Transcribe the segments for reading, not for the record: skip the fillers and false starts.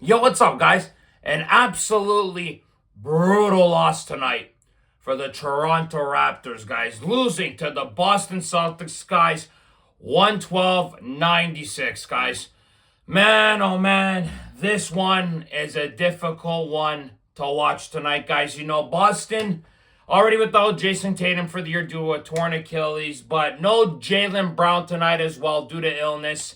Yo, what's up, guys? An absolutely brutal loss tonight for the Toronto Raptors, guys. Losing to the Boston Celtics, guys. 112-96, guys. Man, oh man, this one is a difficult one to watch tonight, guys. You know, Boston already without Jason Tatum for the year due to a torn Achilles, but no Jaylen Brown tonight as well due to illness.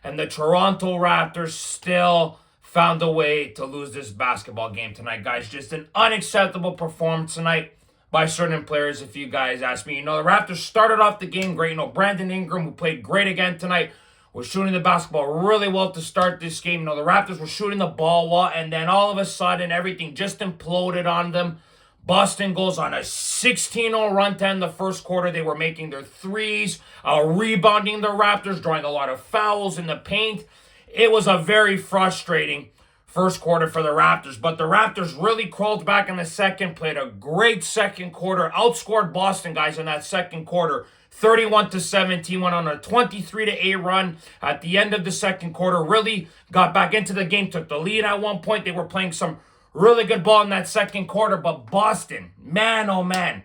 And the Toronto Raptors still found a way to lose this basketball game tonight, guys. Just an unacceptable performance tonight by certain players, if you guys ask me. You know, the Raptors started off the game great. You know, Brandon Ingram, who played great again tonight, was shooting the basketball really well to start this game. You know, the Raptors were shooting the ball well, and then all of a sudden, everything just imploded on them. Boston goes on a 16-0 run to end the first quarter. They were making their threes, rebounding the Raptors, drawing a lot of fouls in the paint. It was a very frustrating first quarter for the Raptors, but the Raptors really crawled back in the second, played a great second quarter, outscored Boston, guys, in that second quarter. 31-17, went on a 23-8 run at the end of the second quarter, really got back into the game, took the lead at one point. They were playing some really good ball in that second quarter, but Boston, man, oh man,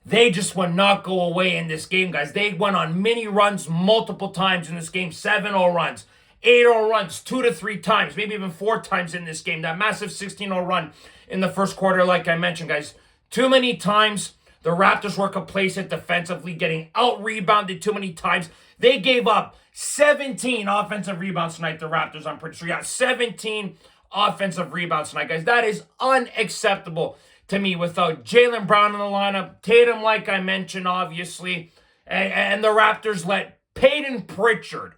they just would not go away in this game, guys. They went on mini runs multiple times in this game, 7-0 runs, 8-0 runs, 2 to 3 times, maybe even 4 times in this game. That massive 16-0 run in the first quarter, like I mentioned, guys. Too many times the Raptors were complacent defensively, getting out-rebounded too many times. They gave up 17 offensive rebounds tonight, the Raptors, I'm pretty sure. Yeah, 17 offensive rebounds tonight, guys. That is unacceptable to me without Jaylen Brown in the lineup. Tatum, like I mentioned, obviously. And the Raptors let Peyton Pritchard,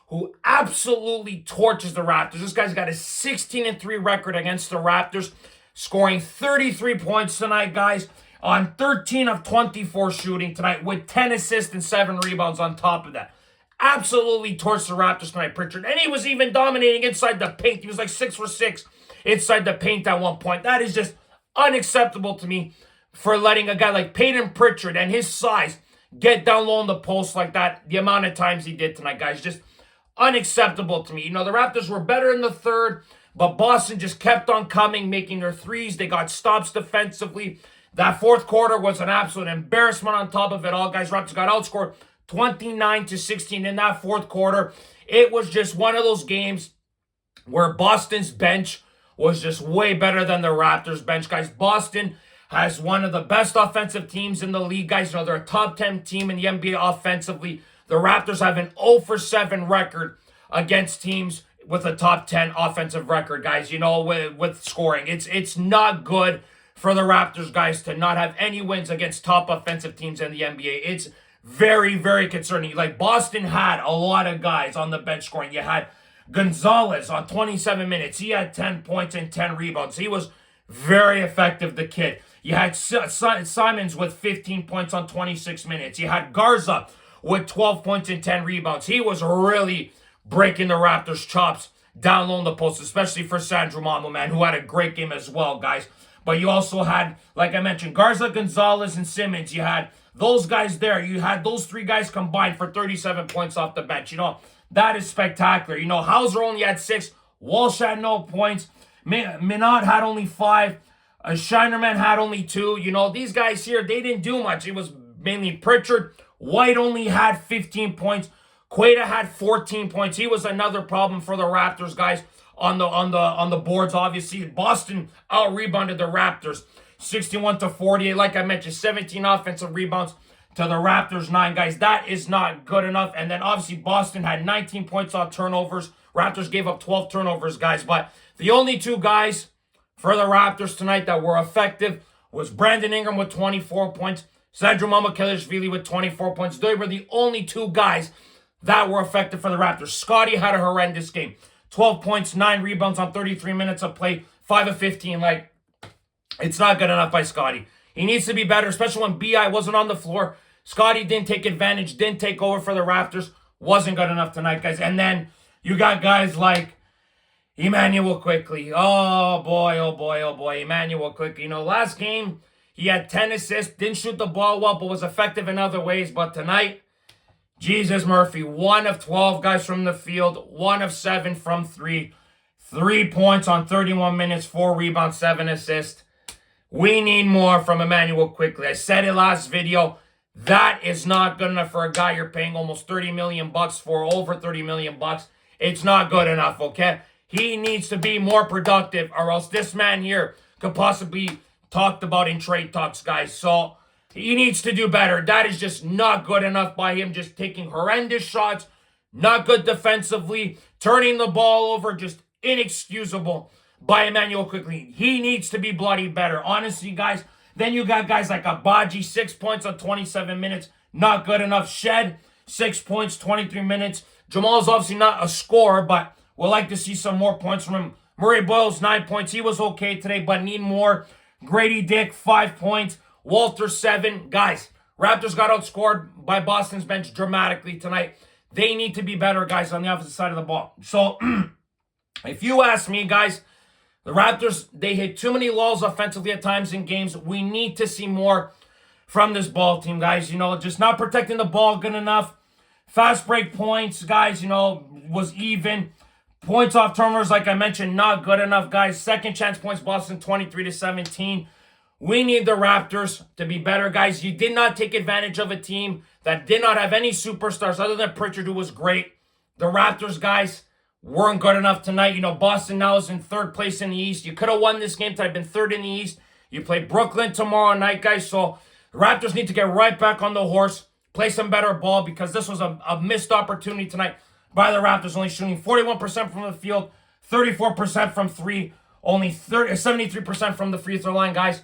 who absolutely torches the Raptors. This guy's got a 16-3 record against the Raptors, scoring 33 points tonight, guys, on 13 of 24 shooting tonight with 10 assists and 7 rebounds on top of that. Absolutely torched the Raptors tonight, Pritchard. And he was even dominating inside the paint. He was like 6 for 6 inside the paint at one point. That is just unacceptable to me for letting a guy like Peyton Pritchard and his size get down low in the post like that. The amount of times he did tonight, guys, just unacceptable to me. You know, the Raptors were better in the third, but Boston just kept on coming, making their threes. They got stops defensively. That fourth quarter was an absolute embarrassment on top of it all, guys. Raptors got outscored 29-16 in that fourth quarter. It was just one of those games where Boston's bench was just way better than the Raptors bench, guys. Boston has one of the best offensive teams in the league, guys. You know, they're a top 10 team in the NBA offensively. The Raptors have an 0-for-7 record against teams with a top 10 offensive record, guys, you know, with scoring. It's not good for the Raptors, guys, to not have any wins against top offensive teams in the NBA. It's very, very concerning. Like, Boston had a lot of guys on the bench scoring. You had Gonzalez on 27 minutes. He had 10 points and 10 rebounds. He was very effective, the kid. You had Simons with 15 points on 26 minutes. You had Garza with 12 points and 10 rebounds. He was really breaking the Raptors' chops down low in the post, especially for Sandro Mamu, man, who had a great game as well, guys. But you also had, like I mentioned, Garza, Gonzalez, and Simmons. You had those guys there. You had those 3 guys combined for 37 points off the bench. You know, that is spectacular. You know, Hauser only had 6. Walsh had no points. Minot had only 5. Shinerman had only 2. You know, these guys here, they didn't do much. It was mainly Pritchard. White only had 15 points. Queta had 14 points. He was another problem for the Raptors, guys, on the boards. Obviously, Boston out-rebounded the Raptors 61-48. Like I mentioned, 17 offensive rebounds to the Raptors 9, guys. That is not good enough. And then obviously Boston had 19 points on turnovers. Raptors gave up 12 turnovers, guys. But the only 2 guys for the Raptors tonight that were effective was Brandon Ingram with 24 points, Sandro Mamukelashvili with 24 points. They were the only 2 guys that were effective for the Raptors. Scotty had a horrendous game. 12 points, 9 rebounds on 33 minutes of play, 5 of 15. Like, it's not good enough by Scotty. He needs to be better, especially when B.I. wasn't on the floor. Scotty didn't take advantage, didn't take over for the Raptors. Wasn't good enough tonight, guys. And then you got guys like Emmanuel Quickley. Oh, boy, oh, boy, oh, boy. Emmanuel Quickley. You know, last game, he had 10 assists, didn't shoot the ball well, but was effective in other ways. But tonight, Jesus Murphy, 1 of 12 guys from the field, 1 of 7 from 3. 3 points on 31 minutes, 4 rebounds, 7 assists. We need more from Emmanuel Quickley. I said it last video. That is not good enough for a guy you're paying almost $30 million for, over $30 million. It's not good enough, okay? He needs to be more productive, or else this man here could possibly be talked about in trade talks, guys. So he needs to do better. That is just not good enough by him, just taking horrendous shots, not good defensively, turning the ball over, just inexcusable by Emmanuel Quickley. He needs to be bloody better. Honestly, guys, then you got guys like Abaji, 6 points on 27 minutes. Not good enough. Shed, 6 points, 23 minutes. Jamal's obviously not a scorer, but we'll like to see some more points from him. Murray Boyles, 9 points. He was okay today, but need more. Grady Dick, 5 points. Walter, 7. Guys, Raptors got outscored by Boston's bench dramatically tonight. They need to be better, guys, on the opposite side of the ball. So, if you ask me, guys, the Raptors, they hit too many lulls offensively at times in games. We need to see more from this ball team, guys. You know, just not protecting the ball good enough. Fast break points, guys, you know, was even. Points off turnovers, like I mentioned, not good enough, guys. Second chance points, Boston 23-17. We need the Raptors to be better, guys. You did not take advantage of a team that did not have any superstars other than Pritchard, who was great. The Raptors, guys, weren't good enough tonight. You know, Boston now is in third place in the East. You could have won this game tonight, been third in the East. You play Brooklyn tomorrow night, guys. So the Raptors need to get right back on the horse, play some better ball, because this was a missed opportunity tonight by the Raptors, only shooting 41% from the field, 34% from three, only 73% from the free throw line, guys.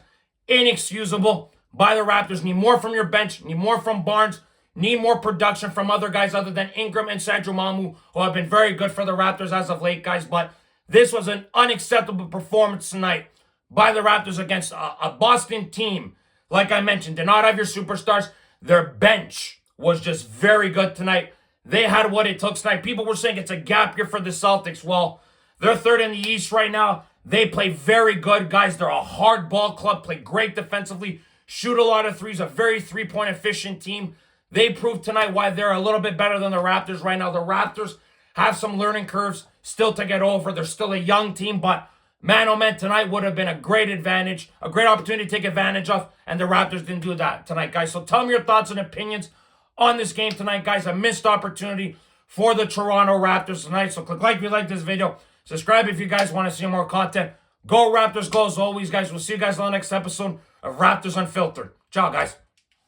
Inexcusable by the Raptors. Need more from your bench. Need more from Barnes. Need more production from other guys other than Ingram and Sandro Mamu, who have been very good for the Raptors as of late, guys. But this was an unacceptable performance tonight by the Raptors against a Boston team. Like I mentioned, did not have your superstars. Their bench was just very good tonight. They had what it took tonight. People were saying it's a gap year for the Celtics. Well, they're third in the East right now. They play very good, guys. They're a hard ball club, play great defensively, shoot a lot of threes, a very three-point efficient team. They proved tonight why they're a little bit better than the Raptors right now. The Raptors have some learning curves still to get over. They're still a young team, but man, oh man, tonight would have been a great advantage, a great opportunity to take advantage of, and the Raptors didn't do that tonight, guys. So tell me your thoughts and opinions on this game tonight, guys. A missed opportunity for the Toronto Raptors tonight. So click like if you like this video. Subscribe if you guys want to see more content. Go Raptors, go as always, guys. We'll see you guys on the next episode of Raptors Unfiltered. Ciao, guys.